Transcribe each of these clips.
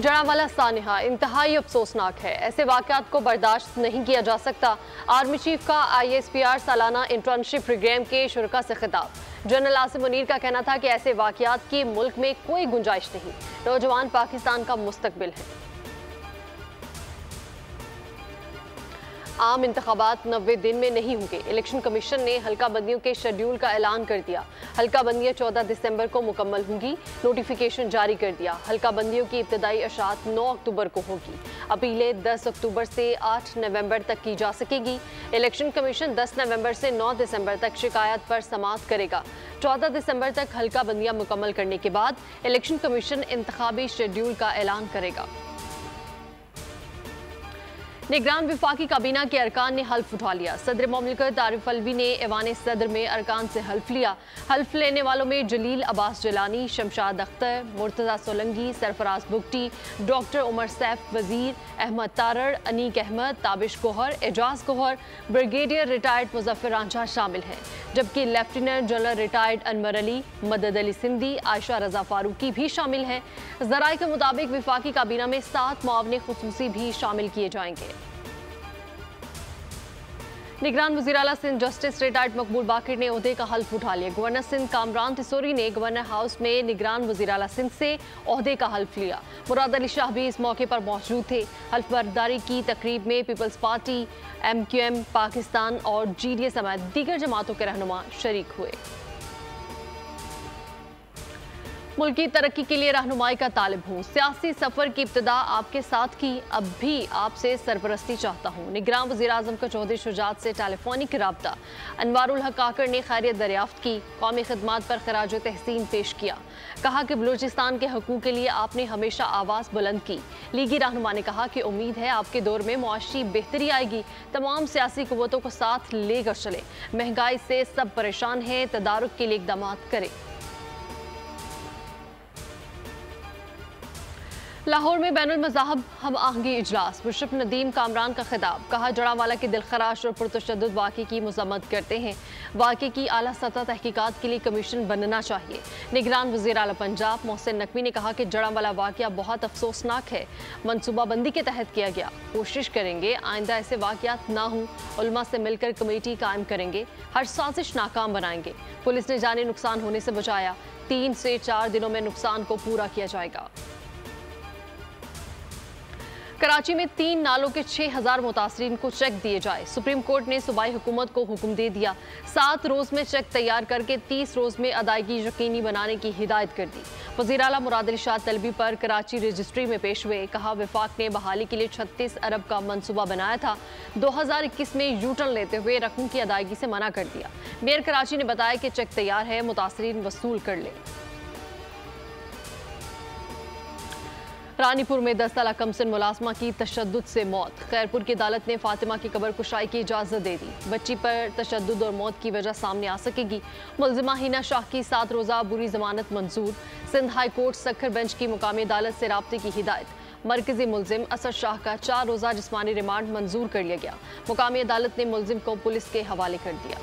जड़ावाला सानिहा इंतहाई अफसोसनाक है। ऐसे वाकयात को बर्दाश्त नहीं किया जा सकता। आर्मी चीफ का ISPR सालाना इंटर्नशिप प्रोग्राम के शुरका से खिताब। जनरल आसिम मुनीर का कहना था कि ऐसे वाकयात की मुल्क में कोई गुंजाइश नहीं। नौजवान पाकिस्तान का मुस्तकबिल है। आम इंतखाबात 90 दिन में नहीं होंगे। इलेक्शन कमीशन ने हल्का बंदियों के शेड्यूल का ऐलान कर दिया। हल्का बंदियां 14 दिसंबर को मुकम्मल होंगी। नोटिफिकेशन जारी कर दिया। हल्का बंदियों की इब्तदाई अशात 9 अक्टूबर को होगी। अपीलें 10 अक्टूबर से 8 नवंबर तक की जा सकेगी। इलेक्शन कमीशन 10 नवंबर से 9 दिसंबर तक शिकायत पर समाअत करेगा। 14 दिसंबर तक हल्का बंदियां मुकम्मल करने के बाद इलेक्शन कमीशन इंतखाबी शेड्यूल का ऐलान करेगा। निगरान विफाकी काबीना के अरकान ने हल्फ उठा लिया। सदर मुमलिकत आरिफ अलवी ने ऐवान सदर में अरकान से हल्फ लिया। हल्फ लेने वालों में जलील अब्बास जलानी, शमशाद अख्तर, मुर्तजा सोलंगी, सरफराज बुगटी, डॉक्टर उमर सैफ वजीर, अहमद तारड़, अनीक अहमद, ताबिश गोहर, एजाज गोहर, ब्रिगेडियर रिटायर्ड मुजफ्फर रांझा शामिल हैं, जबकि lieutenant general retired Anwar Ali, मदद अली सिंधी, आयशा रजा फारूकी भी शामिल हैं। ज़राए के मुताबिक विफाकी काबीना में 7 मुआवने खुसूसी भी शामिल किए जाएंगे। निगरान वज़ीर आला सिंध जस्टिस रिटायर्ड मकबूल बाकिर ने ओहदे का हल्फ उठा लिया। गवर्नर सिंध कामरान तिसोरी ने गवर्नर हाउस में निगरान वज़ीर आला सिंध से ओहदे का हल्फ लिया। मुराद अली शाह भी इस मौके पर मौजूद थे। हल्फ बर्दारी की तकरीब में पीपल्स पार्टी, MQM पाकिस्तान और GDA समेत दीगर जमातों के रहनुमा शरीक हुए। मुल्क की तरक्की के लिए रहनुमाई का तालिब हूँ। सियासी सफर की इब्तिदा आपके साथ की, अब भी आपसे सरपरस्ती चाहता हूँ। निगरान वज़ीर आज़म का चौधरी शुजात से टेलीफोनिक रब्ता। अनवारुल हक काकर ने खैरियत दरियाफ्त की। कौमी खिदमात पर खराज तहसीन पेश किया। कहा कि बलूचिस्तान के हकूक़ के लिए आपने हमेशा आवाज़ बुलंद की। लीगी रहनुमा ने कहा कि उम्मीद है आपके दौर में मुआशी बेहतरी आएगी। तमाम सियासी क़ुव्वतों को साथ लेकर चले। महंगाई से सब परेशान हैं, तदारुक के लिए इक़दाम करें। लाहौर में बैनुल मज़ाहब हम आहंगी इजलास। मुशर्रफ नदीम कामरान का खिताब। कहा जड़ावाला के दिलखराश और पुरतशद्दुद वाक़े की मज़म्मत करते हैं। वाक़े की आला सतह तहकीकात के लिए कमीशन बनना चाहिए। निगरान वज़ीर आला पंजाब मोहसिन नकवी ने कहा कि जड़ावाला वाक़या बहुत अफसोसनाक है। मनसूबाबंदी के तहत किया गया। कोशिश करेंगे आइंदा ऐसे वाक़यात ना हों। उलमा से मिलकर कमेटी कायम करेंगे। हर साजिश नाकाम बनाएंगे। पुलिस ने जानी नुकसान होने से बचाया। 3 से 4 दिनों में नुकसान को पूरा किया जाएगा। कराची में 3 नालों के 6000 मुतासरीन को चेक दिए जाए। सुप्रीम कोर्ट ने सूबाई हुकूमत को हुक्म दे दिया। 7 रोज़ में चेक तैयार करके 30 रोज़ में अदायगी यकीनी बनाने की हिदायत कर दी। वज़ीर आला मुराद अली शाह तलबी पर कराची रजिस्ट्री में पेश हुए। कहा वफाक ने बहाली के लिए 36 अरब का मनसूबा बनाया था। 2021 में यूटर्न लेते हुए रकम की अदायगी से मना कर दिया। मेयर कराची ने बताया कि चेक तैयार है, मुतासरीन वसूल कर ले। रानीपुर में 10 साल कमसिन मुलाजमा की तशद्दुद से मौत। खैरपुर की अदालत ने फातिमा की कब्र कुशाई की इजाज़त दे दी। बच्ची पर तशद्दुद और मौत की वजह सामने आ सकेगी। मुलजिमा हिना शाह की 7 रोज़ा बुरी जमानत मंजूर। Sindh high court Sukkur bench की मुकामी अदालत से राब्ते की हिदायत। मरकजी मुलजिम असद शाह का 4 रोज़ा जिस्मानी रिमांड मंजूर कर लिया गया। मुकामी अदालत ने मुलजिम को पुलिस के हवाले कर दिया।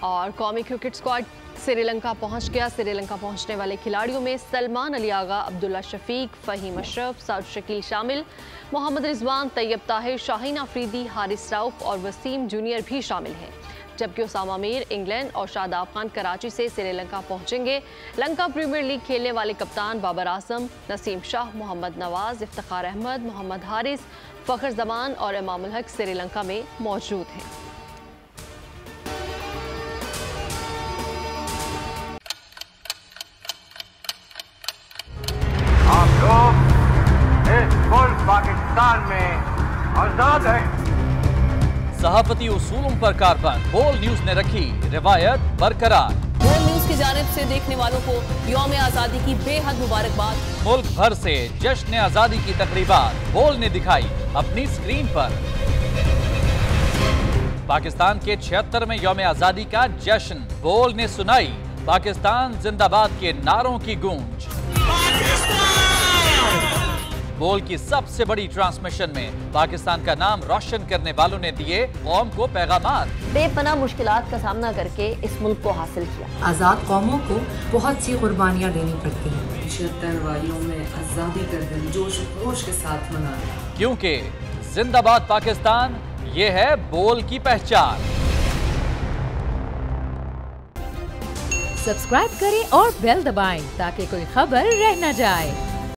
और कौमी क्रिकेट स्क्वाड श्रीलंका पहुंच गया। श्रीलंका पहुंचने वाले खिलाड़ियों में सलमान अली आगा, अब्दुल्ला शफीक, फ़हीम अशरफ, साउद शकील शामिल। मोहम्मद रिजवान, तैयब ताहिर, शाहीन अफरीदी, हारिस राउफ और वसीम जूनियर भी शामिल हैं। जबकि उसामा मीर इंग्लैंड और शादाब खान कराची से श्रीलंका पहुंचेंगे। लंका प्रीमियर लीग खेलने वाले कप्तान बाबर आजम, नसीम शाह, मोहम्मद नवाज, इफ्तिखार अहमद, मोहम्मद हारिस, फ़खर जमान और इमामुल हक श्रीलंका में मौजूद हैं। पाकिस्तान में आजाद है। सहाफती उसूलों पर कारबंद बोल न्यूज ने रखी रिवायत बरकरार। बोल न्यूज की जानिब से देखने वालों को यौम आजादी की बेहद मुबारकबाद। मुल्क भर से जश्न आजादी की तकरीबात बोल ने दिखाई अपनी स्क्रीन पर। पाकिस्तान के 76 में यौम आजादी का जश्न बोल ने सुनाई पाकिस्तान जिंदाबाद के नारों की गूंज। बोल की सबसे बड़ी ट्रांसमिशन में पाकिस्तान का नाम रोशन करने वालों ने दिए कौम को पैगामात। बेपनाह मुश्किलात का सामना करके इस मुल्क को हासिल किया। आज़ाद कौमों को बहुत सी कुर्बानियाँ देनी पड़ती हैं। 76 वालियों में आज़ादी का दिन जोश खरोश के साथ मना, क्योंकि जिंदाबाद पाकिस्तान ये है बोल की पहचान। सब्सक्राइब करें और बेल दबाएं ताकि कोई खबर रह न जाए।